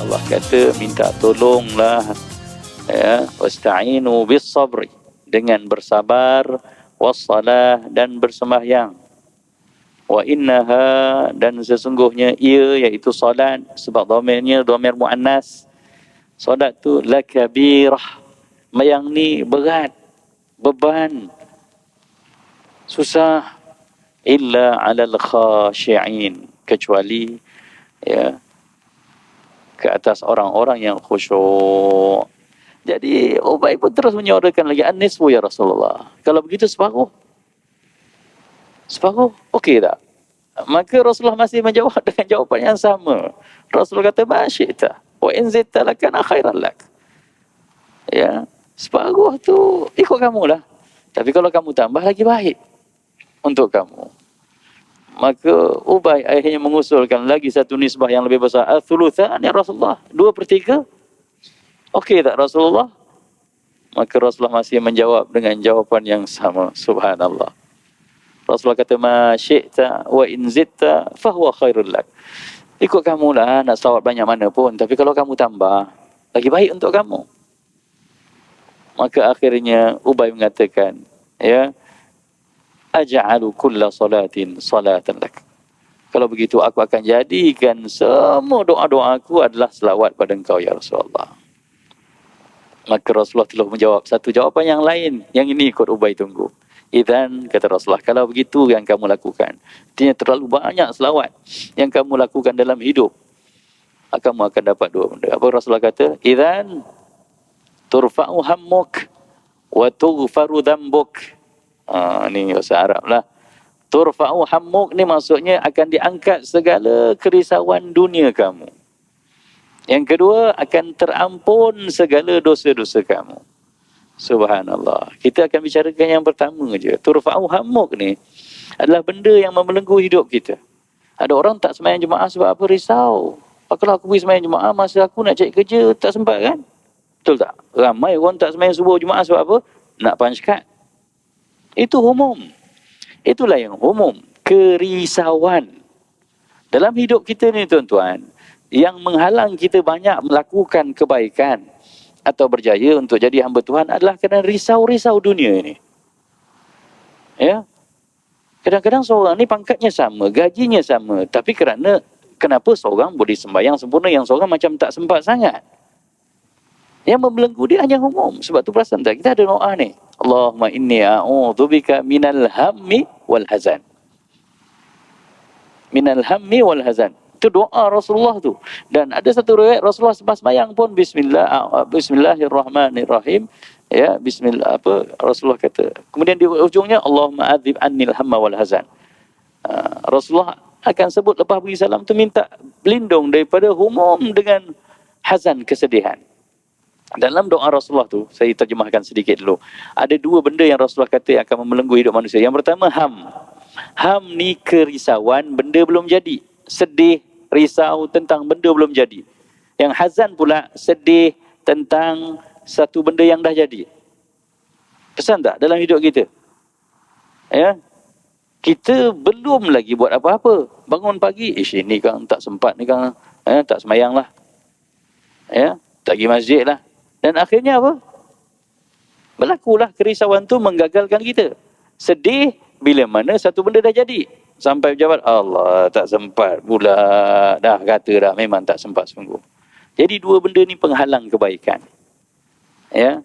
Allah kata minta tolonglah, ya, wasta'inu bis sabri, dengan bersabar, wassalah, dan bersembahyang. Wa innaha, dan sesungguhnya ia, iaitu salat, sebab dhamirnya dhamir muannas, salat tu lakabirah, yang ni berat, beban, susah, illa 'alal khashi'in, kecuali, ya, ke atas orang-orang yang khusyuk. Jadi Ubay pun terus menyorakan lagi, an-nisfu ya Rasulullah, kalau begitu separuh. Separuh, okey tak? Maka Rasulullah masih menjawab dengan jawapan yang sama. Rasulullah kata, ma syi'ta wa in zidta lakana khairan lak. Ya, separuh tu ikut kamu lah. Tapi kalau kamu tambah lagi baik untuk kamu. Maka Ubay akhirnya mengusulkan lagi satu nisbah yang lebih besar. Al-thuluthan ya Rasulullah, 2/3. Okey tak Rasulullah? Maka Rasulullah masih menjawab dengan jawapan yang sama. Subhanallah. Rasulullah kata, ma syi'ta wa in zidta fahuwa khairul lak. Ikut kamu lah nak selawat banyak mana pun, tapi kalau kamu tambah, lagi baik untuk kamu. Maka akhirnya Ubay mengatakan, ya, aj'alu kulla salatin salatan lak. Kalau begitu aku akan jadikan semua doa-doa aku adalah selawat pada engkau ya Rasulullah. Maka Rasulullah telah menjawab satu jawapan yang lain, yang ini ikut Ubay tunggu. Idzan, kata Rasulullah, kalau begitu yang kamu lakukan, artinya terlalu banyak selawat yang kamu lakukan dalam hidup, kamu akan dapat dua benda. Apa Rasulullah kata? Idzan turfa'u hammuk wa tughfaru dhanbuk. Ni bahasa Arab lah. Turfa'u hammuk ni maksudnya akan diangkat segala kerisauan dunia kamu. Yang kedua, akan terampun segala dosa-dosa kamu. Subhanallah. Kita akan bicarakan yang pertama je. Turfa'u hammuk ni adalah benda yang membelenggu hidup kita. Ada orang tak sembahyang jemaah sebab apa? Risau. Kalau aku pergi sembahyang jemaah, masa aku nak cari kerja tak sempat kan? Betul tak? Ramai orang tak sembahyang subuh jemaah sebab apa? Nak punch card. Itu umum. Itulah yang umum. Kerisauan. Dalam hidup kita ni tuan-tuan, yang menghalang kita banyak melakukan kebaikan atau berjaya untuk jadi hamba Tuhan adalah kerana risau-risau dunia ini. Ya. Kadang-kadang seorang ni pangkatnya sama, gajinya sama, tapi kenapa seorang boleh sembahyang sempurna, yang seorang macam tak sempat sangat. Yang membelenggu dia hanya umum. Sebab tu perasan tak? Kita ada doa ni. Allahumma inni a'udzubika minal hammi wal hazan. Minal hammi wal hazan. Itu doa Rasulullah tu. Dan ada satu riwayat Rasulullah selepas sembahyang pun Bismillahirrahmanirrahim. Ya, bismillah, Rasulullah kata. Kemudian di ujungnya Allahumma adzib annil hamma wal hazan. Rasulullah akan sebut lepas beri salam tu minta berlindung daripada humum dengan hazan, kesedihan. Dalam doa Rasulullah tu, saya terjemahkan sedikit dulu. Ada dua benda yang Rasulullah kata yang akan membelenggu hidup manusia. Yang pertama, ham. Ham ni kerisauan, benda belum jadi. Sedih, risau tentang benda belum jadi. Yang hazan pula, sedih tentang satu benda yang dah jadi. Pesan tak dalam hidup kita? Ya, kita belum lagi buat apa-apa. Bangun pagi, ini kan tak sempat ni kan, tak semayang lah. Ya, tak pergi masjid lah. Dan akhirnya apa? Berlakulah kerisauan tu menggagalkan kita. Sedih bila mana satu benda dah jadi. Sampai pejabat, Allah tak sempat pula. Dah kata dah, memang tak sempat sungguh. Jadi dua benda ni penghalang kebaikan. Ya.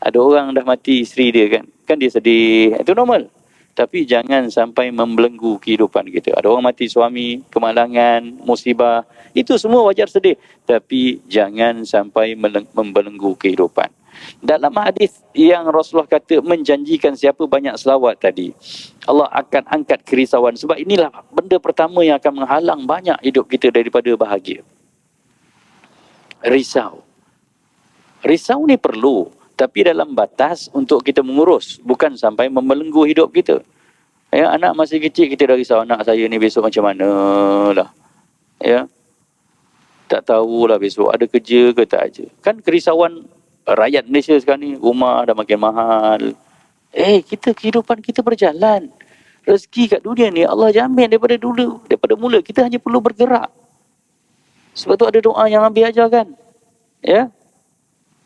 Ada orang dah mati isteri dia kan. Kan dia sedih. Itu normal. Tapi jangan sampai membelenggu kehidupan kita. Ada orang mati suami, kemalangan, musibah. Itu semua wajar sedih. Tapi jangan sampai membelenggu kehidupan. Dalam hadis yang Rasulullah kata menjanjikan siapa banyak selawat tadi, Allah akan angkat kerisauan. Sebab inilah benda pertama yang akan menghalang banyak hidup kita daripada bahagia. Risau. Risau ni perlu. Tapi dalam batas untuk kita mengurus. Bukan sampai membelenggu hidup kita. Ya, anak masih kecil kita dah risau. Anak saya ni besok macam mana lah. Ya. Tak tahulah besok ada kerja ke tak aja. Kan kerisauan rakyat Malaysia sekarang ni. Rumah dah makin mahal. Kehidupan kita berjalan. Rezeki kat dunia ni Allah jamin daripada dulu. Daripada mula. Kita hanya perlu bergerak. Sebab tu ada doa yang Nabi ajarkan. Ya.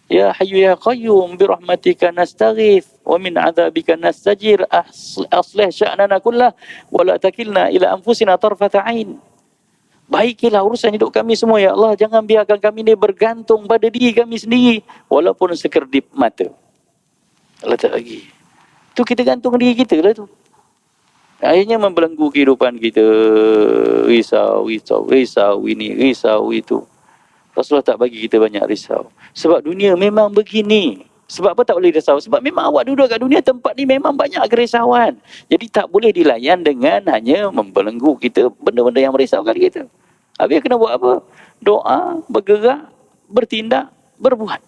Ya Hayyu ya Qayyum bi rahmatika nastaghith wa min adzabika nastajir aslih sya'nana kullah wa la takilna ila anfusina tarfata ain. Baikilah urusan hidup kami semua ya Allah, jangan biarkan kami ni bergantung pada diri kami sendiri walaupun sekerdip mata. Allah tak lagi. Tu kita gantung diri kita lah tu. Akhirnya membelenggu kehidupan kita. Risau ini, risau itu. Rasulullah tak bagi kita banyak risau. Sebab dunia memang begini. Sebab apa tak boleh risau? Sebab memang awak duduk kat dunia, tempat ni memang banyak kerisauan. Jadi tak boleh dilayan dengan hanya membelenggu kita benda-benda yang merisaukan kita. Habis kena buat apa? Doa, bergerak, bertindak, berbuat.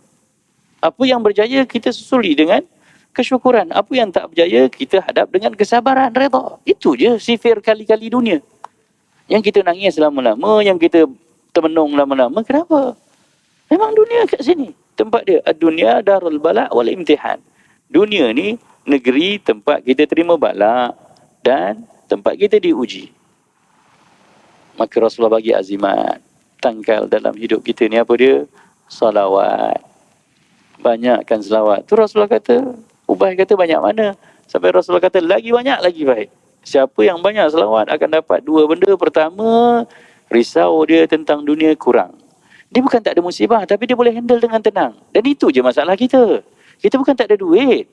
Apa yang berjaya kita susuli dengan kesyukuran. Apa yang tak berjaya kita hadap dengan kesabaran, redha. Itu je sifir kali-kali dunia. Yang kita nangis lama-lama, yang kita termenung lama-lama. Kenapa? Memang dunia kat sini. Tempat dia. Ad-dunya darul bala' wal imtihan. Dunia ni negeri tempat kita terima bala' dan tempat kita diuji. Maka Rasulullah bagi azimat. Tangkal dalam hidup kita ni apa dia? Salawat. Banyakkan salawat. Tu Rasulullah kata, Ubay kata banyak mana? Sampai Rasulullah kata lagi banyak, lagi baik. Siapa yang banyak salawat akan dapat dua benda. Pertama, risau dia tentang dunia kurang. Dia bukan tak ada musibah, tapi dia boleh handle dengan tenang. Dan itu je masalah kita. Kita bukan tak ada duit.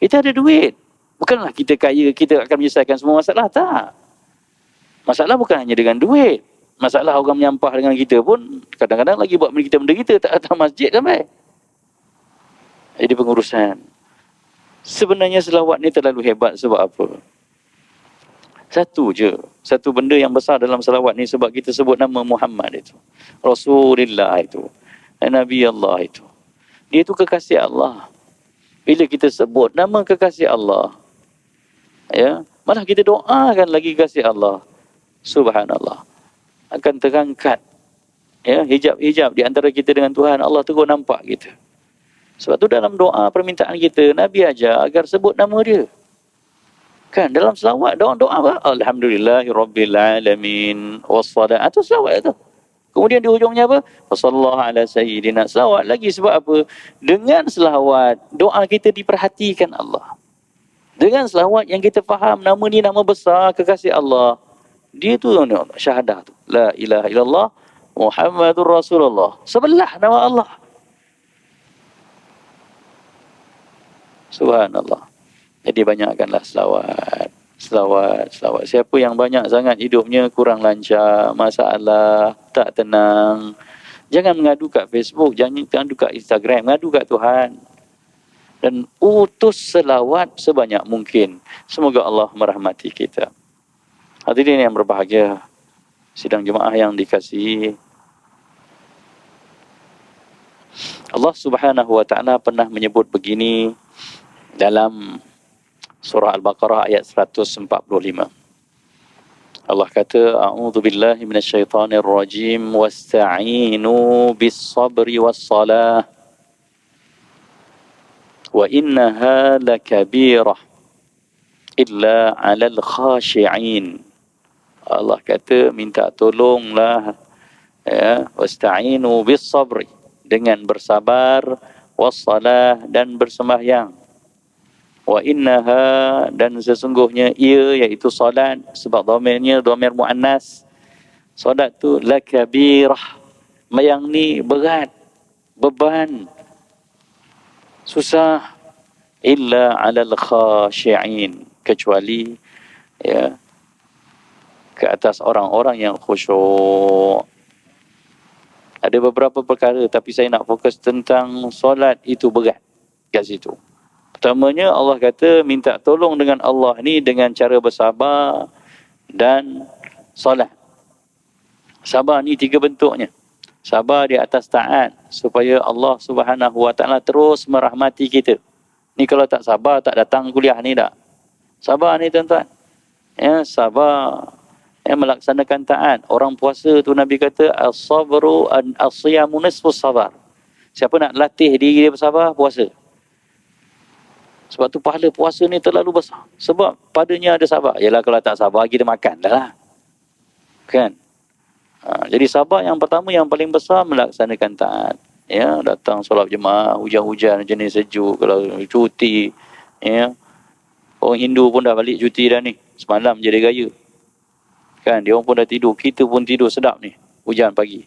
Kita ada duit. Bukanlah kita kaya, kita akan menyelesaikan semua masalah. Tak. Masalah bukan hanya dengan duit. Masalah orang menyampah dengan kita pun, kadang-kadang lagi buat benda kita tak datang masjid sampai. Jadi pengurusan. Sebenarnya selawat ni terlalu hebat sebab apa? Satu je. Satu benda yang besar dalam selawat ni sebab kita sebut nama Muhammad itu. Rasulullah itu. Nabi Allah itu. Dia itu kekasih Allah. Bila kita sebut nama kekasih Allah, ya, malah kita doakan lagi kekasih Allah. Subhanallah. Akan terangkat, ya, hijab-hijab di antara kita dengan Tuhan. Allah terus nampak kita. Sebab tu dalam doa permintaan kita, Nabi ajar agar sebut nama dia. Kan dalam selawat doa apa? Alhamdulillahirabbil wassalam. Itu selawat itu. Kemudian di hujungnya apa? Wassallallahu ala sayyidina. Selawat lagi sebab apa? Dengan selawat doa kita diperhatikan Allah. Dengan selawat yang kita faham nama ni nama besar kekasih Allah. Dia tu syahadah tu. La ilaha illallah Muhammadur Rasulullah. Sebelah nama Allah. Subhanallah. Jadi banyakkanlah selawat. Selawat. Siapa yang banyak sangat hidupnya kurang lancar, masalah, tak tenang. Jangan mengadu kat Facebook, jangan mengadu kat Instagram, mengadu kat Tuhan. Dan utus selawat sebanyak mungkin. Semoga Allah merahmati kita. Hadirin yang berbahagia, sidang jemaah yang dikasihi, Allah Subhanahu wa taala pernah menyebut begini dalam surah Al-Baqarah ayat 145. Allah kata, A'udzu billahi minasyaitonir rajim, wasta'inu bis-sabri was-salah wa innaha lakabirah illa 'alal khashi'in. Allah kata, minta tolonglah, ya, wasta'inu bis-sabri, dengan bersabar, was-salah, dan bersembahyang. Wa innaha, dan sesungguhnya ia, iaitu solat, sebab dhamirnya dhamir muannas. Solat tu lakabirah, yang ni berat, beban, susah. Illa 'alal khashi'in, kecuali, ya, ke atas orang-orang yang khusyuk. Ada beberapa perkara, tapi saya nak fokus tentang solat itu berat kat situ. Pertamanya Allah kata minta tolong dengan Allah ni dengan cara bersabar dan solat. Sabar ni tiga bentuknya. Sabar di atas taat supaya Allah Subhanahu wa taala terus merahmati kita. Ni kalau tak sabar tak datang kuliah ni dak. Sabar ni tuan-tuan. Ya, sabar. Ya, melaksanakan taat. Orang puasa tu Nabi kata as-sabru as-siyamu nisfus sabar. Siapa nak latih diri dia bersabar, puasa. Sebab tu pahala puasa ni terlalu besar. Sebab padanya ada sabar. Yalah kalau tak sabar kita makan dah lah. Kan? Jadi sabar yang pertama yang paling besar melaksanakan taat. Ya, datang solat jemaah, hujan-hujan jenis sejuk, kalau cuti, ya. Orang Hindu pun dah balik cuti dah ni. Semalam je dia gaya. Kan, dia orang pun dah tidur, kita pun tidur sedap ni. Hujan pagi.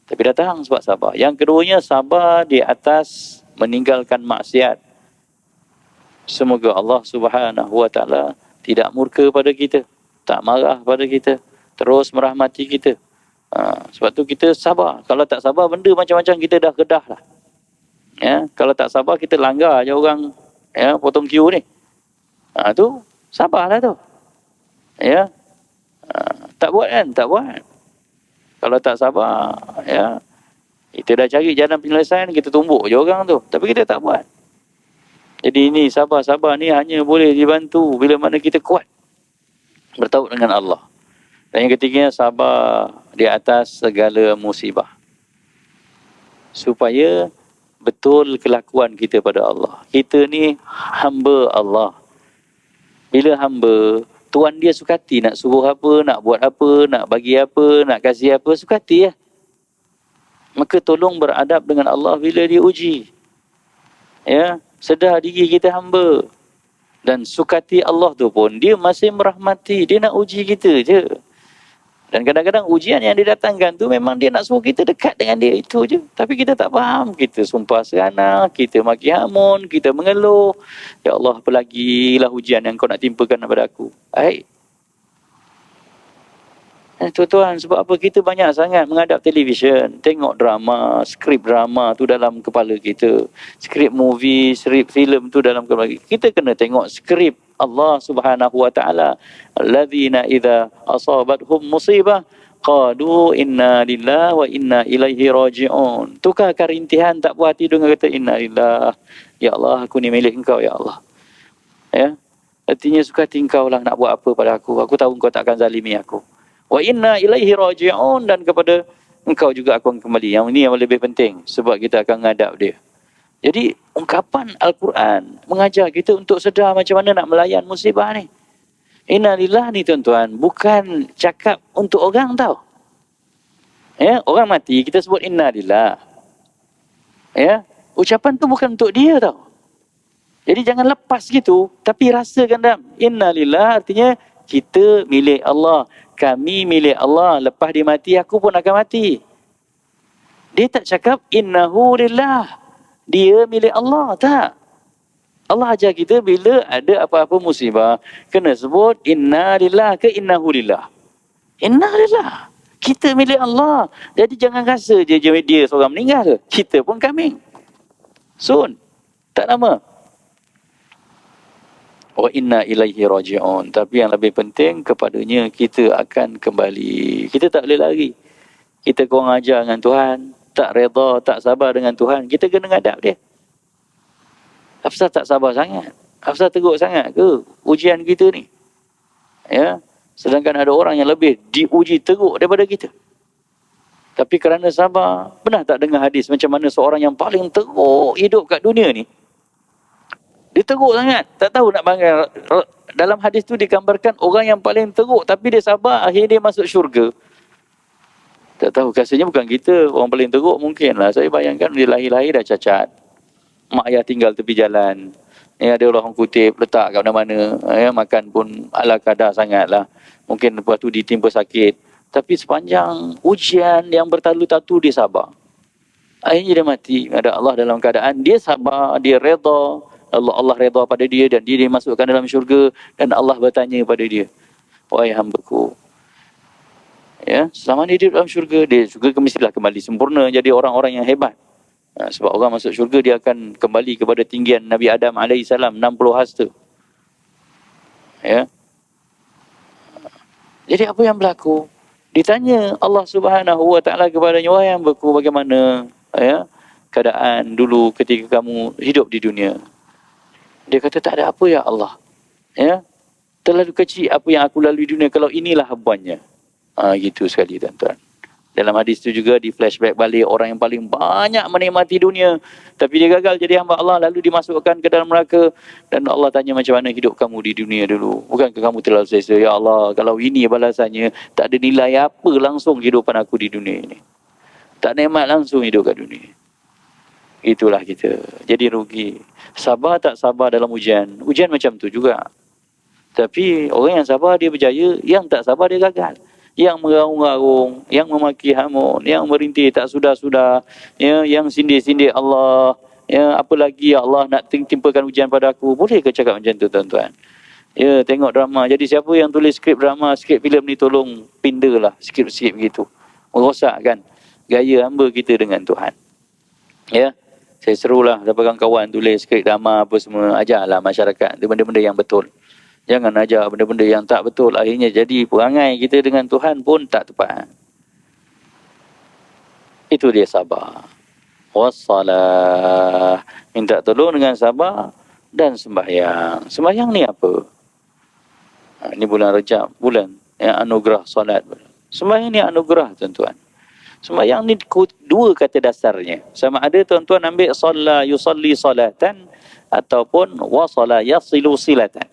Tapi datang sebab sabar. Yang keduanya sabar di atas meninggalkan maksiat. Semoga Allah Subhanahu Wa Taala tidak murka pada kita, tak marah pada kita, terus merahmati kita. Sebab tu kita sabar. Kalau tak sabar, benda macam-macam kita dah kedah lah. Ya, kalau tak sabar, kita langgar je orang, ya, potong queue ni. Tu sabarlah tu. Ya, tak buat kan, tak buat. Kalau tak sabar, ya, kita dah cari jalan penyelesaian, kita tumbuk je orang tu, tapi kita tak buat. Jadi ini sabar-sabar ni hanya boleh dibantu bila mana kita kuat bertauhid dengan Allah. Dan yang ketiganya, sabar di atas segala musibah. Supaya betul kelakuan kita pada Allah. Kita ni hamba Allah. Bila hamba, Tuhan dia sukati nak suruh apa, nak buat apa, nak bagi apa, nak kasih apa, sukati ya. Maka tolong beradab dengan Allah bila dia uji. Ya, sedar diri kita hamba. Dan sukati Allah tu pun, dia masih merahmati, dia nak uji kita je. Dan kadang-kadang ujian yang didatangkan tu memang dia nak suruh kita dekat dengan dia, itu je. Tapi kita tak faham. Kita sumpah serana, kita maki hamun, kita mengeluh. Ya Allah, apa lagi lah ujian yang kau nak timpakan kepada aku. Baik. Tuan-tuan, sebab apa kita banyak sangat menghadap televisyen, tengok drama, skrip drama tu dalam kepala kita. Skrip movie, skrip filem tu dalam kepala kita. Kita kena tengok skrip Allah Subhanahu Wa Taala. Alladzina idza asabathum musibah qalu inna lillahi wa inna ilaihi raji'un. Tukar kerintihan tak puas hati dengan kata inna lillahi. Ya Allah, aku ni milik engkau ya Allah. Ya. Artinya suka hati engkau lah nak buat apa pada aku. Aku tahu engkau tak akan zalimi aku. Wa inna ilaihi raji'un, dan kepada engkau juga aku akan kembali. Yang ini yang lebih penting sebab kita akan menghadap dia. Jadi ungkapan Al-Quran mengajar kita untuk sedar macam mana nak melayan musibah ni. Inna lillah ni tuan-tuan, bukan cakap untuk orang tau. Ya, orang mati kita sebut inna lillah. Ya, ucapan tu bukan untuk dia tau. Jadi jangan lepas gitu, tapi rasakan dalam inna lillah, artinya kita milik Allah, kami milik Allah, lepas dia mati aku pun akan mati. Dia tak cakap innahu lillah, dia milik Allah, tak. Allah ajar kita bila ada apa-apa musibah, kena sebut inna lillah ke innahu lillah. Inna lillah, kita milik Allah. Jadi jangan rasa je dia seorang meninggal, kita pun coming soon, tak lama. Wa inna ilaihi raji'un. Tapi yang lebih penting, kepadanya kita akan kembali. Kita tak boleh lari. Kita kurang ajar dengan Tuhan, tak reda, tak sabar dengan Tuhan, kita kena ngadap dia. Hafsah tak sabar sangat? Hafsah teruk sangat ke ujian kita ni? Ya, sedangkan ada orang yang lebih diuji teruk daripada kita. Tapi kerana sabar, pernah tak dengar hadis macam mana seorang yang paling teruk hidup kat dunia ni? Dia teruk sangat, tak tahu nak bangga. Dalam hadis tu digambarkan orang yang paling teruk tapi dia sabar, akhirnya dia masuk syurga. Tak tahu, rasanya bukan kita. Orang paling teruk mungkin lah. Saya bayangkan dia lahir-lahir dah cacat. Mak ayah tinggal tepi jalan. Ya, ada orang kutip letak kat mana-mana. Ya, makan pun ala kadar sangat lah. Mungkin lepas tu ditimpa sakit. Tapi sepanjang ujian yang bertalu-tatu dia sabar. Akhirnya dia mati. Ada Allah dalam keadaan dia sabar, dia reda. Allah reda pada dia dan dia dimasukkan dalam syurga. Dan Allah bertanya pada dia, wahai hamba-Ku, ya, selama ni dia dalam syurga, dia juga mestilah kembali sempurna jadi orang-orang yang hebat. Sebab orang masuk syurga dia akan kembali kepada tinggian Nabi Adam AS 60 hasta. Ya. Jadi apa yang berlaku? Ditanya Allah Subhanahu Wa Taala kepadanya, wahai hamba-Ku, bagaimana ya keadaan dulu ketika kamu hidup di dunia? Dia kata, tak ada apa ya Allah. Ya. Terlalu kecil apa yang aku lalui di dunia kalau inilah habuannya. Gitu sekali tuan-tuan. Dalam hadis itu juga di flashback balik orang yang paling banyak menikmati dunia tapi dia gagal jadi hamba Allah lalu dimasukkan ke dalam neraka dan Allah tanya macam mana hidup kamu di dunia dulu. Bukankah kamu terlalu selesa? Ya Allah, kalau ini balasannya tak ada nilai apa langsung kehidupan aku di dunia ini. Tak nikmat langsung hidup kat dunia. Itulah kita. Jadi rugi. Sabar tak sabar dalam ujian. Ujian macam tu juga. Tapi orang yang sabar dia berjaya, yang tak sabar dia gagal. Yang mengarung-arung, yang memaki hamun, yang merintih tak sudah-sudah, ya, yang sindir-sindir Allah, ya, apa lagi ya Allah nak timpakan ujian pada aku. Boleh ke cakap macam tu tuan-tuan? Ya, tengok drama. Jadi siapa yang tulis skrip drama, skrip filem ni tolong pindalah skrip-skrip begitu. Merosakkan gaya hamba kita dengan Tuhan. Ya. Saya serulah dapatkan kawan tulis skrip drama apa semua, ajarlah masyarakat benda-benda yang betul. Jangan ajar benda-benda yang tak betul. Akhirnya jadi perangai kita dengan Tuhan pun tak tepat. Itu dia sabar. Wassalah. Minta tolong dengan sabar dan sembahyang. Sembahyang ni apa? Ini bulan Rejab. Bulan yang anugerah solat. Sembahyang ni anugerah tuan-tuan. Sembahyang ni dua kata dasarnya. Sama ada tuan-tuan ambil salla yusalli salatan ataupun wasala yasilu silatan.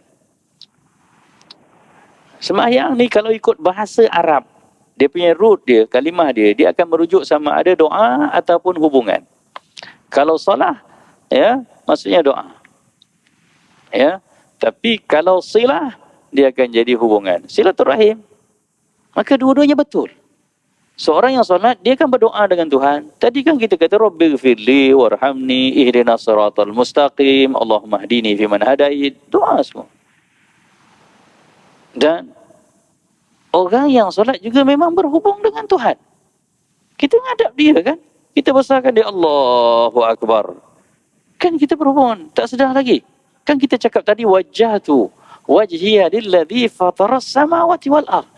Sembahyang ni kalau ikut bahasa Arab, dia punya root dia, kalimah dia, dia akan merujuk sama ada doa ataupun hubungan. Kalau solah, ya, maksudnya doa. Ya, tapi kalau silah, dia akan jadi hubungan. Silaturahim. Maka dua-duanya betul. Seorang yang solat, dia akan berdoa dengan Tuhan. Tadi kan kita kata, Rabbighfirli warhamni ihdinas siratal mustaqim, Allahumma hdini fiman hadait. Doa semua. Dan orang yang solat juga memang berhubung dengan Tuhan. Kita ngadap dia kan. Kita besarkan dia, Allahu Akbar. Kan kita berhubung. Tak sedar lagi. Kan kita cakap tadi, wajjahtu wajhiya lilladzi fataras samawati wal ardh.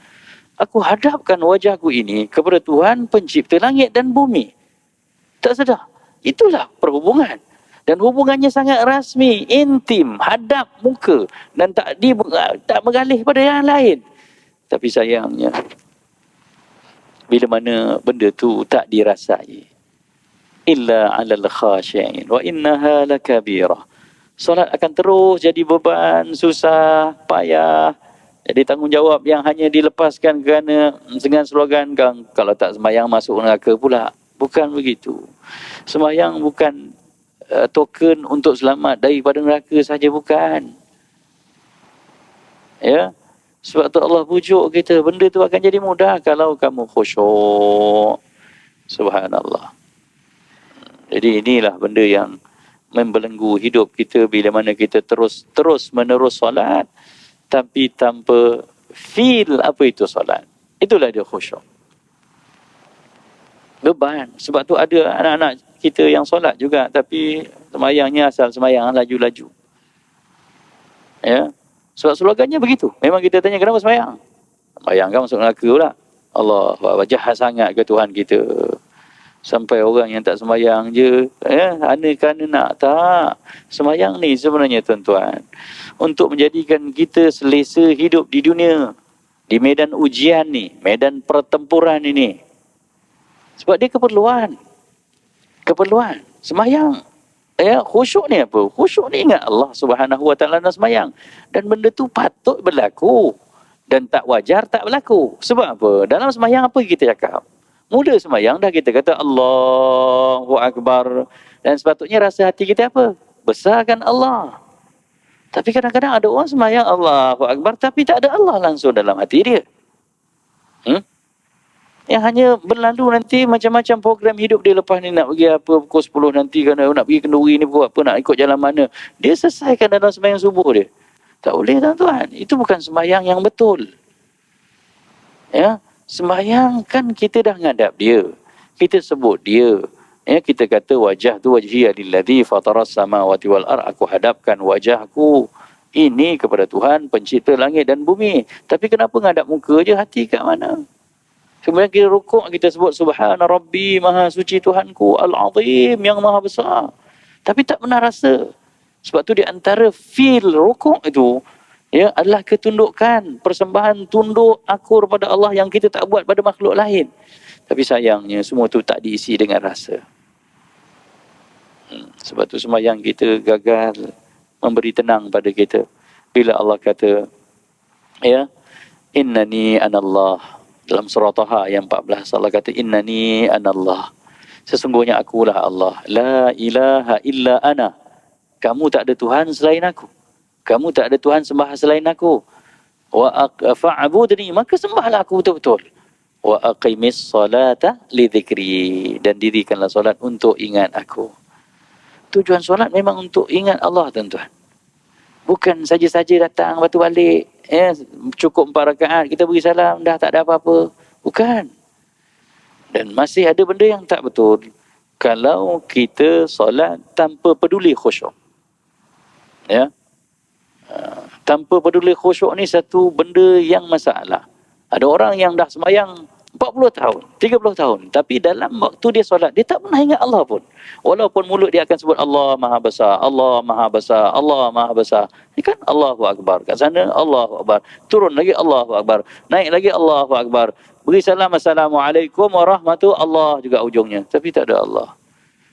Aku hadapkan wajahku ini kepada Tuhan pencipta langit dan bumi. Tak sedar. Itulah perhubungan. Dan hubungannya sangat rasmi, intim, hadap muka. Dan tak mengalih pada yang lain. Tapi sayangnya, bila mana benda tu tak dirasai. Illa alal khashi'in wa innaha lakabirah. Solat akan terus jadi beban, susah, payah. Jadi tanggungjawab yang hanya dilepaskan kerana dengan slogan, kalau tak sembahyang masuk neraka pula. Bukan begitu. Sembahyang bukan token untuk selamat daripada neraka saja, bukan. Ya. Sebab tu Allah pujuk kita, benda tu akan jadi mudah kalau kamu khusyuk. Subhanallah. Jadi inilah benda yang membelenggu hidup kita bila mana kita terus menerus solat tapi tanpa feel apa itu solat. Itulah dia khusyuk. Beban. Sebab tu ada anak-anak kita yang solat juga tapi semayangnya asal semayang laju-laju. Ya. Sebab slogannya begitu. Memang kita tanya kenapa semayang? Semayang kan masuk neraka pula. Allah jahat sangat ke Tuhan kita. Sampai orang yang tak semayang je, ana nak tak. Semayang ni sebenarnya tuan-tuan, untuk menjadikan kita selesa hidup di dunia. Di medan ujian ni, medan pertempuran ini. Sebab dia keperluan. Keperluan. Semayang. Ya, khusyuk ni apa? Khusyuk ni ingat Allah Subhanahu Wa Taala dan semayang. Dan benda tu patut berlaku. Dan tak wajar tak berlaku. Sebab apa? Dalam semayang apa kita cakap? Mula semayang dah kita kata Allahu Akbar. Dan sepatutnya rasa hati kita apa? Besarkan Allah. Tapi kadang-kadang ada orang semayang Allahu Akbar tapi tak ada Allah langsung dalam hati dia. Yang hanya berlalu nanti macam-macam program hidup dia lepas ni nak pergi apa pukul 10 nanti kan nak pergi kenduri ni buat apa, nak ikut jalan mana. Dia selesaikan dalam semayang subuh dia. Tak boleh tuan-tuan. Itu bukan semayang yang betul. Ya. Sembahyang kan kita dah ngadap dia. Kita sebut dia. Ya, kita kata wajah tu wajhiya lilladzi fataras samawati wal ardh. Aku hadapkan wajahku ini kepada Tuhan pencipta langit dan bumi. Tapi kenapa ngadap muka je, hati kat mana? Kemudian kita rukuk, kita sebut subhana rabbi, maha suci Tuhanku al-azim, yang maha besar. Tapi tak pernah rasa. Sebab tu di antara feel rukuk itu, ya, adalah ketundukan, persembahan tunduk akur pada Allah yang kita tak buat pada makhluk lain. Tapi sayangnya semua tu tak diisi dengan rasa. Sebab tu sembahyang kita gagal memberi tenang pada kita. Bila Allah kata, ya, innani anallah. Dalam surah Taha yang 14, Allah kata, innani anallah. Sesungguhnya akulah Allah. La ilaha illa ana. Kamu tak ada Tuhan selain aku. Kamu tak ada Tuhan sembah selain aku. Fa'budni, maka sembahlah aku betul-betul. Wa aqimis salata li dhikri, dan dirikanlah solat untuk ingat aku. Tujuan solat memang untuk ingat Allah, tuan-tuan. Bukan saja-saja datang lepas tu balik, ya, cukup 4 rakaat kita beri salam dah tak ada apa-apa. Bukan. Dan masih ada benda yang tak betul kalau kita solat tanpa peduli khusyuk. Ya. Tanpa peduli khusyuk ni satu benda yang masalah. Ada orang yang dah sembahyang 40 tahun, 30 tahun, tapi dalam waktu dia solat, dia tak pernah ingat Allah pun. Walaupun mulut dia akan sebut Allah Maha Besar, Allah Maha Besar, Allah Maha Besar. Ini kan Allahu Akbar. Kat sana Allahu Akbar. Turun lagi Allahu Akbar. Naik lagi Allahu Akbar. Beri salam Assalamualaikum warahmatullahi, Allah juga ujungnya. Tapi tak ada Allah.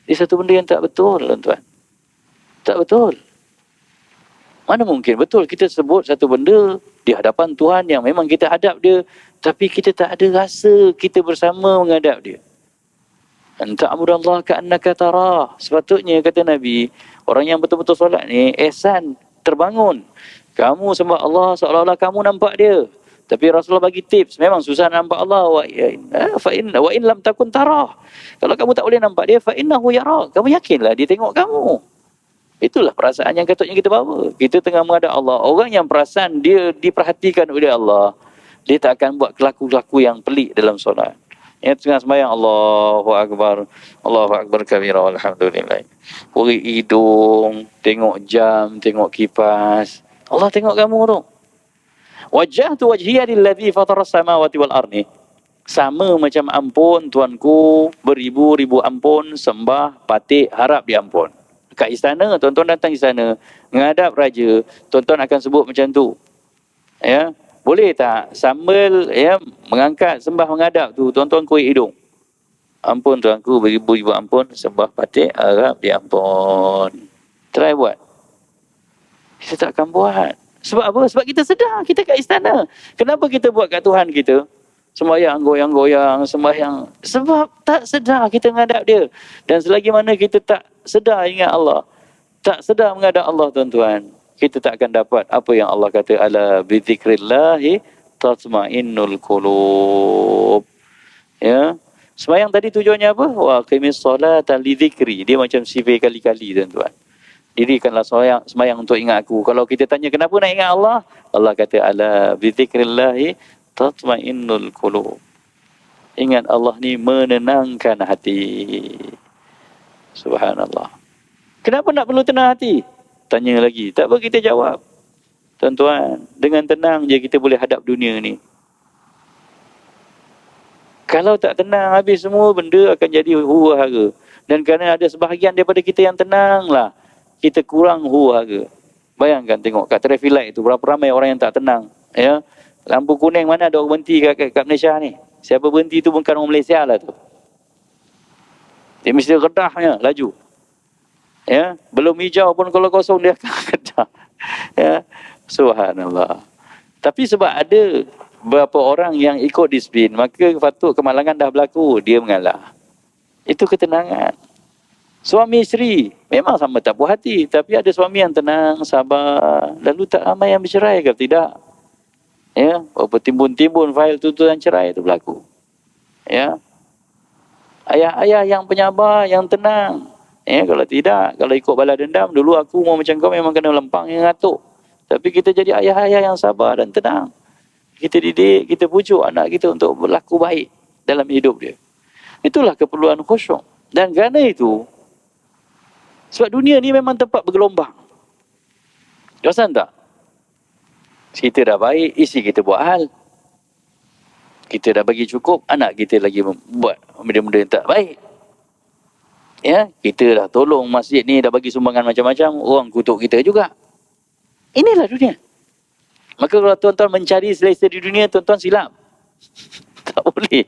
Ini satu benda yang tak betul, tuan-tuan. Tak betul. Mana mungkin betul kita sebut satu benda di hadapan Tuhan yang memang kita hadap dia, tapi kita tak ada rasa kita bersama menghadap dia. Anta'budallaha ka'annaka tarah. Sepatutnya, kata Nabi, orang yang betul-betul solat ni, ihsan, terbangun. Kamu sembah Allah seolah-olah kamu nampak dia. Tapi Rasulullah bagi tips, memang susah nampak Allah. Wa in lam takun tarah. Kalau kamu tak boleh nampak dia, fa innahu yarak. Kamu yakinlah dia tengok kamu. Itulah perasaan yang patutnya kita bawa. Kita tengah menghadap Allah. Orang yang perasan dia diperhatikan oleh Allah, dia tak akan buat kelaku-kelaku yang pelik dalam solat. Yang tengah sembahyang, Allahu Akbar, Allahu Akbar kabira, alhamdulillah. Uri hidung, tengok jam, tengok kipas. Allah tengok kamu tu. Wajjahtu wajhiya lilladzi fatara as-samawati wal ardi. Sama macam ampun tuanku, beribu-ribu ampun, sembah, patik, harap diampun. Kat istana, tuan-tuan datang istana, menghadap raja, tuan-tuan akan sebut macam tu. Ya, boleh tak sambil ya mengangkat sembah menghadap tu, tuan-tuan kuih hidung. Ampun tuanku, beribu-ribu ampun, sembah patik, harap diampun. Try buat. Kita tak akan buat. Sebab apa? Sebab kita sedar kita kat istana. Kenapa kita buat kat Tuhan kita? Sembahyang goyang-goyang, sembahyang. Sebab tak sedar kita menghadap dia. Dan selagi mana kita tak sedar ingat Allah, tak sedar menghadap Allah, tuan-tuan, kita tak akan dapat apa yang Allah kata, ala bizikrillahi tatma'innul qulub. Ya. Sembahyang tadi tujuannya apa? Wa qimis solata li dzikri. Dia macam sifir kali-kali, tuan-tuan. Dirikanlah sembahyang untuk ingat aku. Kalau kita tanya kenapa nak ingat Allah, Allah kata ala bizikrillahi tatma'innul qulub. Ingat Allah ni menenangkan hati. Subhanallah. Kenapa nak perlu tenang hati? Tanya lagi. Tak apa kita jawab. Tuan-tuan, dengan tenang je kita boleh hadap dunia ni. Kalau tak tenang, habis semua benda akan jadi huru-hara. Dan kerana ada sebahagian daripada kita yang tenang lah, kita kurang huru-hara. Bayangkan tengok kat traffic light tu, berapa ramai orang yang tak tenang. Ya. Lampu kuning mana ada orang berhenti kat Malaysia ni. Siapa berhenti tu bukan orang Malaysia lah tu. Dia mesti redahnya laju. Ya, belum hijau pun kalau kosong dia akan redah. Ya, subhanallah. Tapi sebab ada beberapa orang yang ikut disiplin, maka patut kemalangan dah berlaku, dia mengalah. Itu ketenangan. Suami isteri memang sama tak puas hati, tapi ada suami yang tenang, sabar, lalu tak ramai yang bercerai ke tidak? Ya, bertimbun-timbun fail tuntutan cerai itu berlaku. Ya. Ayah-ayah yang penyabar, yang tenang. Ya, kalau tidak, kalau ikut balas dendam, dulu aku mau macam kau memang kena lempang yang ngatuk. Tapi kita jadi ayah-ayah yang sabar dan tenang. Kita didik, kita pujuk anak kita untuk berlaku baik dalam hidup dia. Itulah keperluan khusyuk. Dan kerana itu, sebab dunia ni memang tempat bergelombang. Perasan tak? Kita dah baik, isi kita buat hal. Kita dah bagi cukup, anak kita lagi buat benda-benda yang tak baik. Ya, kita dah tolong masjid ni, dah bagi sumbangan macam-macam, orang kutuk kita juga. Inilah dunia. Maka kalau tuan-tuan mencari selesa di dunia, tuan-tuan silap. Tak boleh.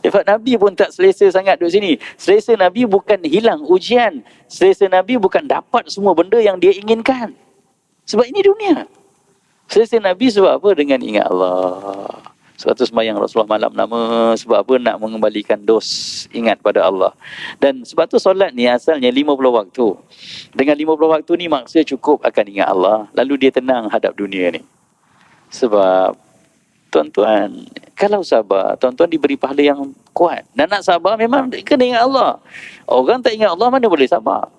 Sebab Nabi pun tak selesa sangat duduk sini. Selesa Nabi bukan hilang ujian. Selesa Nabi bukan dapat semua benda yang dia inginkan. Sebab ini dunia. Selesa Nabi sebab apa? Dengan ingat Allah. Sebab tu sembahyang Rasulullah malam nama. Sebab apa? Nak mengembalikan dos. Ingat pada Allah. Dan sebab tu solat ni asalnya 50 waktu. Dengan 50 waktu ni maksudnya cukup akan ingat Allah. Lalu dia tenang hadap dunia ni. Sebab tuan-tuan, kalau sabar, tuan-tuan diberi pahala yang kuat. Dan nak sabar memang kena ingat Allah. Orang tak ingat Allah mana boleh sabar.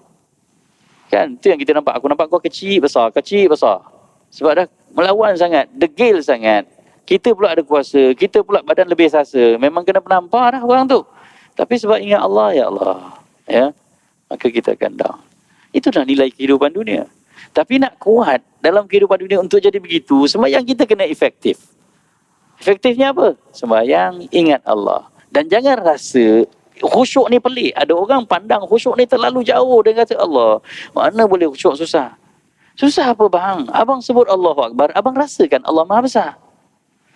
Kan? Itu yang kita nampak. Aku nampak kau kecil besar. Sebab dah melawan sangat, degil sangat. Kita pula ada kuasa, kita pula badan lebih sasa. Memang kena penampar dah orang tu. Tapi sebab ingat Allah, ya Allah, ya, maka kita akan down. Itulah nilai kehidupan dunia. Tapi nak kuat dalam kehidupan dunia untuk jadi begitu, sembahyang kita kena efektif. Efektifnya apa? Sembahyang ingat Allah. Dan jangan rasa khusyuk ni pelik. Ada orang pandang khusyuk ni terlalu jauh. Dia kata, Allah, mana boleh khusyuk susah? Susah apa bang? Abang sebut Allahu Akbar, abang rasakan Allah Maha Besar.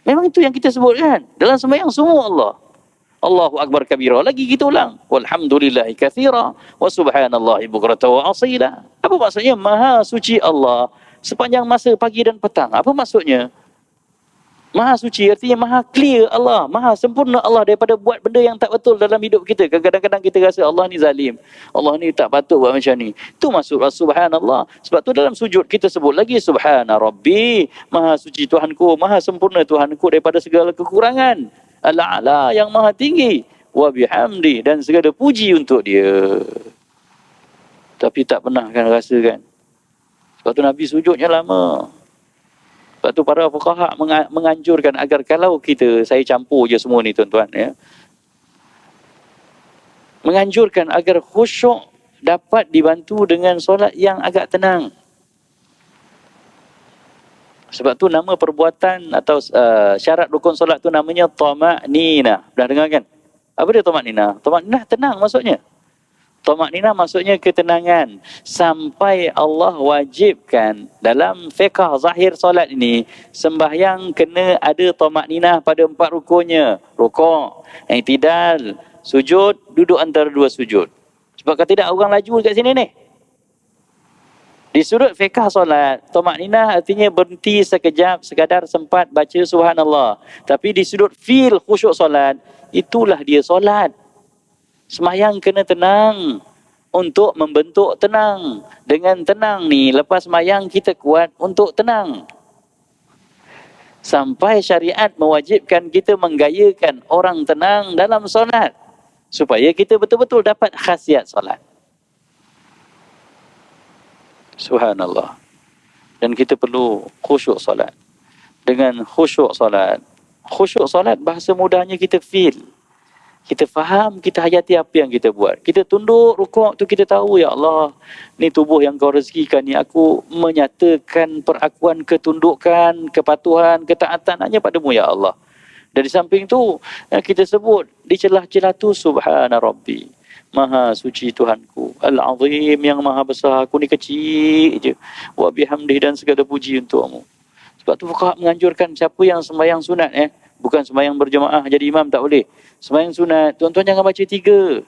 Memang itu yang kita sebutkan. Dalam sembahyang semua Allah. Allahu Akbar kabira. Lagi kita ulang. Walhamdulillahi kathira. Wa subhanallahi bukrata wa asila. Apa maksudnya? Maha suci Allah sepanjang masa pagi dan petang. Apa maksudnya? Maha suci artinya maha clear Allah, maha sempurna Allah daripada buat benda yang tak betul dalam hidup kita. Kadang-kadang kita rasa Allah ni zalim, Allah ni tak patut buat macam ni. Itu maksud subhanallah. Sebab tu dalam sujud kita sebut lagi subhana rabbi, maha suci Tuhanku, maha sempurna Tuhanku daripada segala kekurangan. Al-a'la, yang maha tinggi, wa bihamdi, dan segala puji untuk dia. Tapi tak pernah kan rasakan. Sebab tu Nabi sujudnya lama. Sebab tu para fuqaha menganjurkan agar kalau kita, saya campur je semua ni tuan-tuan, ya, menganjurkan agar khusyuk dapat dibantu dengan solat yang agak tenang. Sebab tu nama perbuatan atau syarat rukun solat tu namanya tama'ninah. Dah dengar kan? Apa dia tama'ninah? Tama'ninah tenang maksudnya. Tama'ninah maksudnya ketenangan. Sampai Allah wajibkan dalam fiqh zahir solat ini, sembahyang kena ada tama'ninah pada 4 rukunnya. Rukuk, i'tidal, sujud, duduk antara 2 sujud. Sebab kalau tidak orang laju dekat sini ni. Di sudut fiqh solat, tama'ninah artinya berhenti sekejap, sekadar sempat baca subhanallah. Tapi di sudut feel khusyuk solat, itulah dia solat. Semayang kena tenang untuk membentuk tenang. Dengan tenang ni, lepas semayang kita kuat untuk tenang. Sampai syariat mewajibkan kita menggayakan orang tenang dalam solat. Supaya kita betul-betul dapat khasiat solat. Subhanallah. Dan kita perlu khusyuk solat. Dengan khusyuk solat. Khusyuk solat bahasa mudahnya kita feel. Kita faham, kita hayati apa yang kita buat. Kita tunduk rukuk tu kita tahu, ya Allah, ni tubuh yang kau rezekikan ni, aku menyatakan perakuan ketundukan, kepatuhan, ketaatan hanya padamu, ya Allah. Dari samping tu, kita sebut di celah-celah tu, subhana rabbi, maha suci Tuhanku, al-azim, yang maha besar, aku ni kecil je, wa bihamdih, dan segala puji untukmu. Sebab tu fuqaha menganjurkan siapa yang sembahyang sunat, bukan sembahyang berjemaah jadi imam tak boleh. Sembahyang sunat, tuan-tuan jangan baca 3.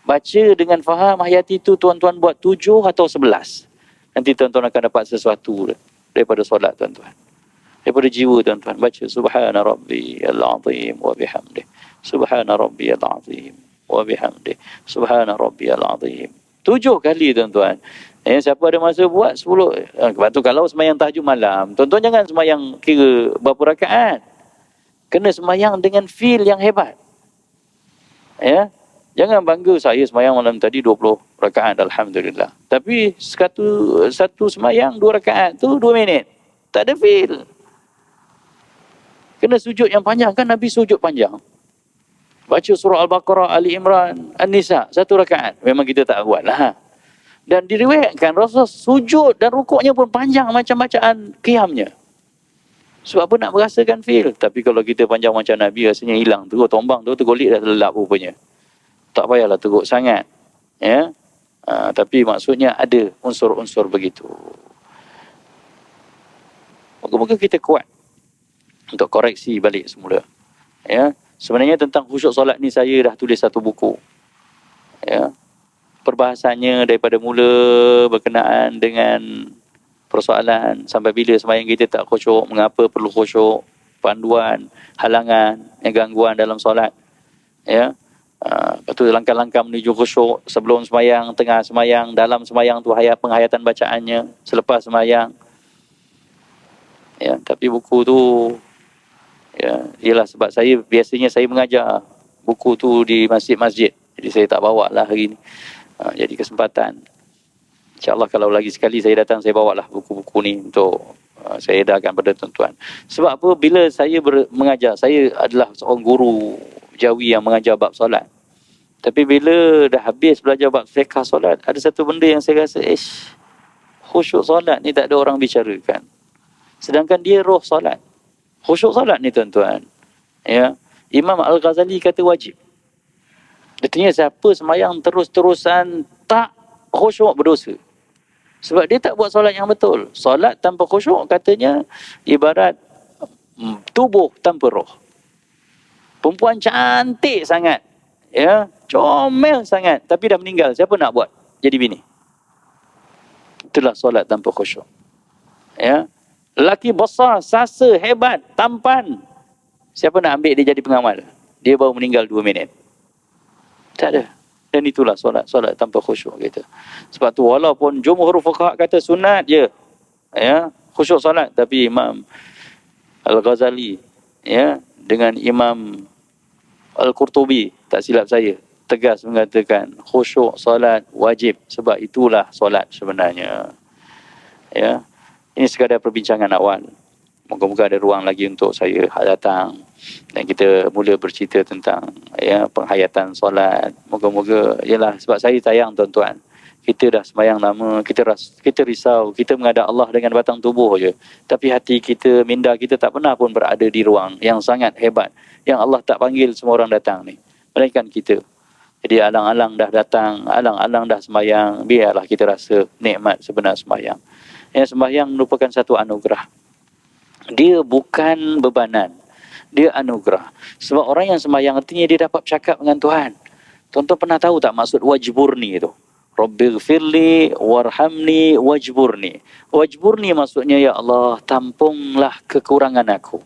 Baca dengan faham, hayati itu tuan-tuan buat 7 atau 11. Nanti tuan-tuan akan dapat sesuatu daripada solat tuan-tuan. Daripada jiwa tuan-tuan. Baca subhana rabbi al-azim wa bihamdih. Subhana rabbi al-azim wa bihamdih. Subhana rabbi al-azim. 7 kali tuan-tuan. Siapa ada masa buat 10. Sebab tu kalau sembahyang tahajud malam, tuan-tuan jangan sembahyang kira berapa rakaat. Kena sembahyang dengan feel yang hebat. Ya, jangan bangga saya sembahyang malam tadi 20 rakaat, alhamdulillah. Tapi satu sembahyang 2 rakaat tu 2 minit. Tak ada feel. Kena sujud yang panjang, kan Nabi sujud panjang. Baca surah Al-Baqarah, Ali Imran, An-Nisa 1 rakaat. Memang kita tak buatlah. Dan diriwayatkan Rasul sujud dan rukuknya pun panjang macam bacaan qiyamnya. Sebab apa? Nak merasakan feel. Tapi kalau kita panjang macam Nabi, rasanya hilang. Terus tombang tu, tergolik dah lelap rupanya. Tak payahlah teruk sangat. Ya. Tapi maksudnya ada unsur-unsur begitu. Moga-moga kita kuat untuk koreksi balik semula. Ya. Sebenarnya tentang khusyuk solat ni saya dah tulis satu buku. Ya. Perbahasannya daripada mula berkenaan dengan persoalan sampai bila sembahyang kita tak khusyuk, mengapa perlu khusyuk, panduan, halangan, gangguan dalam solat. Ya. Lepas tu langkah-langkah menuju khusyuk sebelum sembahyang, tengah sembahyang, dalam sembahyang tu penghayatan bacaannya, selepas sembahyang. Ya, tapi buku tu ialah sebab biasanya saya mengajar buku tu di masjid-masjid. Jadi saya tak bawa lah hari ni. Jadi kesempatan. InsyaAllah kalau lagi sekali saya datang, saya bawa lah buku-buku ni untuk saya edarkan pada tuan-tuan. Sebab apa? Bila saya mengajar, saya adalah seorang guru jawi yang mengajar bab solat. Tapi bila dah habis belajar bab fiqh solat, ada satu benda yang saya rasa, khusyuk solat ni tak ada orang bicarakan. Sedangkan dia roh solat. Khusyuk solat ni tuan-tuan. Ya. Imam Al-Ghazali kata wajib. Artinya siapa sembahyang terus-terusan tak khusyuk berdosa. Sebab dia tak buat solat yang betul. Solat tanpa khusyuk katanya ibarat tubuh tanpa roh. Perempuan cantik sangat. Ya, comel sangat. Tapi dah meninggal. Siapa nak buat jadi bini? Itulah solat tanpa khusyuk. Ya. Lelaki besar, sasa, hebat, tampan. Siapa nak ambil dia jadi pengamal? Dia baru meninggal 2 minit. Tak ada. Dan itulah solat tanpa khusyuk kita. Sebab tu walaupun jumhur fuqaha kata sunat je, ya, khusyuk solat, tapi Imam Al-Ghazali, ya, dengan Imam Al-Qurtubi, tak silap saya, tegas mengatakan khusyuk solat wajib, sebab itulah solat sebenarnya. Ya. Ini sekadar perbincangan awal. Moga-moga ada ruang lagi untuk saya datang dan kita mula bercerita tentang penghayatan solat. Moga-moga, yalah, sebab saya sayang tuan-tuan. Kita dah sembahyang lama, kita risau, kita menghadap Allah dengan batang tubuh je. Tapi hati kita, minda kita tak pernah pun berada di ruang yang sangat hebat, yang Allah tak panggil semua orang datang ni, melainkan kita. Jadi alang-alang dah datang, alang-alang dah sembahyang, biarlah kita rasa nikmat sebenar sembahyang. Sembahyang merupakan satu anugerah. Dia bukan bebanan. Dia anugerah. Sebab orang yang sembahyang artinya dia dapat bercakap dengan Tuhan. Tuan-tuan pernah tahu tak maksud wajburni itu? Rabbighfirli warhamni wajburni. Wajburni maksudnya, ya Allah, tampunglah kekurangan aku.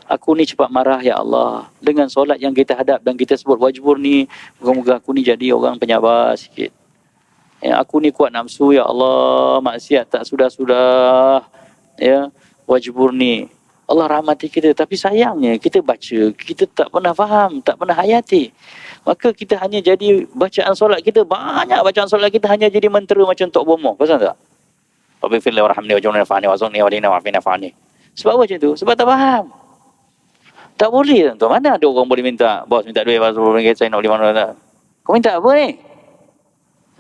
Aku ni cepat marah, ya Allah. Dengan solat yang kita hadap dan kita sebut wajburni, moga-moga aku ni jadi orang penyabar sikit. Aku ni kuat nafsu, ya Allah, maksiat tak sudah-sudah. Ya, wajburni. Allah rahmati kita. Tapi sayangnya kita baca, kita tak pernah faham, tak pernah hayati. Maka kita hanya jadi bacaan solat kita, banyak bacaan solat kita hanya jadi mentera macam Tok Bomoh. Pasal tak? Rabbighfirli warhamni waj'alni nafa'ani wazunni walina wa'afina fa'ani. Sebab apa macam tu? Sebab tak faham. Tak boleh tuan. Mana ada orang boleh minta, bos minta duit RM10, saya nak beli mana. Kau minta apa ni?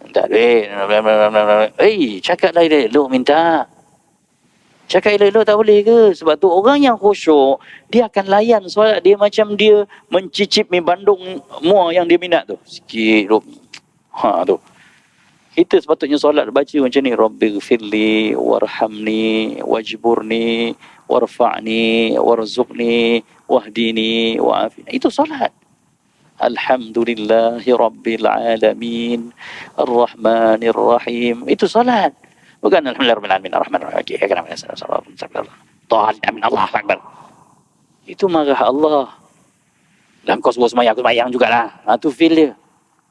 Minta duit. Cakap lah elok minta. Cakap elok-elok tak boleh ke? Sebab tu orang yang khusyuk, dia akan layan solat dia macam dia mencicip mi bandung muar yang dia minat tu. Sikit tu. Tu. Kita sepatutnya solat baca macam ni. Rabbighfirli warhamni wajburni warfa'ni warzuqni wahdini wa'afini. Itu solat. Alhamdulillahi Rabbil Alamin Ar-Rahmanir Rahim. Itu solat. Bukan alhamdulillahirrahmanirrahim ar-rahmanirrahim. Amin Allah Akbar. Itu marah Allah. Dalam kau suruh semayang, aku semayang jugalah. Itu feel dia.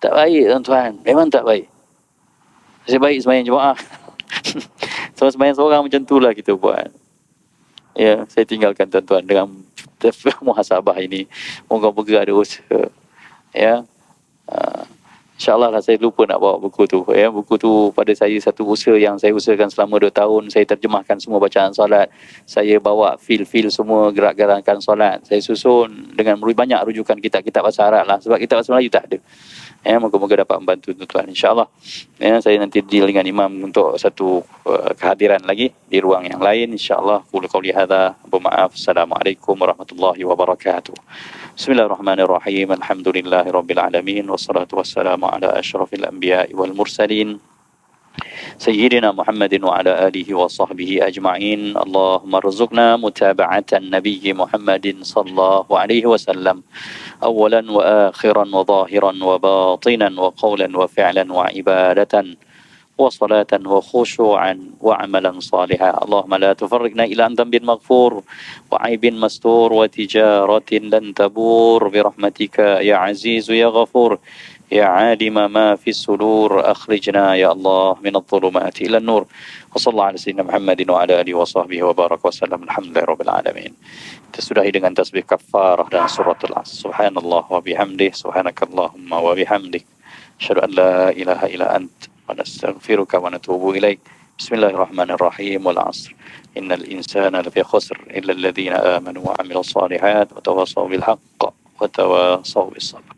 Tak baik tuan-tuan. Memang tak baik. Saya baik semayang jemaah. So semayang seorang macam itulah kita buat. Ya, saya tinggalkan tuan-tuan dengan muhasabah ini. Moga-moga ada usaha. Ya. InsyaAllah lah, saya lupa nak bawa buku tu. Ya, buku tu pada saya satu usaha yang saya usahakan selama 2 tahun. Saya terjemahkan semua bacaan solat. Saya bawa fil-fil semua gerak-gerakan solat. Saya susun dengan banyak rujukan kitab-kitab bahasa Arab lah. Sebab kitab bahasa Melayu tak ada. Ya, moga-moga dapat membantu tuan-tuan. InsyaAllah. Ya, saya nanti deal dengan imam untuk satu kehadiran lagi di ruang yang lain. InsyaAllah. Qulu qawli hadha. Maaf. Assalamualaikum warahmatullahi wabarakatuh. Bismillahirrahmanirrahim. Alhamdulillahi rabbil alamin. Wassalatu wassalamu ala asyrafil anbiya'i wal mursalin. سيدنا محمد وعلى آله وصحبه أجمعين. اللهم ارزقنا متابعة النبي محمد صلى الله عليه وسلم أولا وآخرا وظاهرا وباطنا وقولا وفعلا وعبادة وصلاة وخشوعا وعملا صالحا. اللهم لا تفرقنا إلى عن ذنب مغفور وعيب مستور وتجارة لن تبور برحمتك يا عزيز يا غفور يا عالم ما في الصدور أخرجنا يا الله من الظلمات إلى النور. وصلى الله على سيدنا محمد وعلى آله وصحبه وبارك وسلم. Alhamdulillah Rabbil Alamin. Kita sudahi dengan tasbih kafarah dan suratul Asr. Subhanallah wa bihamdih, subhanakallahumma wa bihamdik, asyhadu an la ilaha illa ant, wa nastaghfiruka wa natubu ilaik. Bismillahirrahmanirrahim. Wal 'asr. Innal insana lafi khusr illa alladhina amanu wa 'amilus solihat wa tawassaw bil haqq wa tawassaw bis sabr.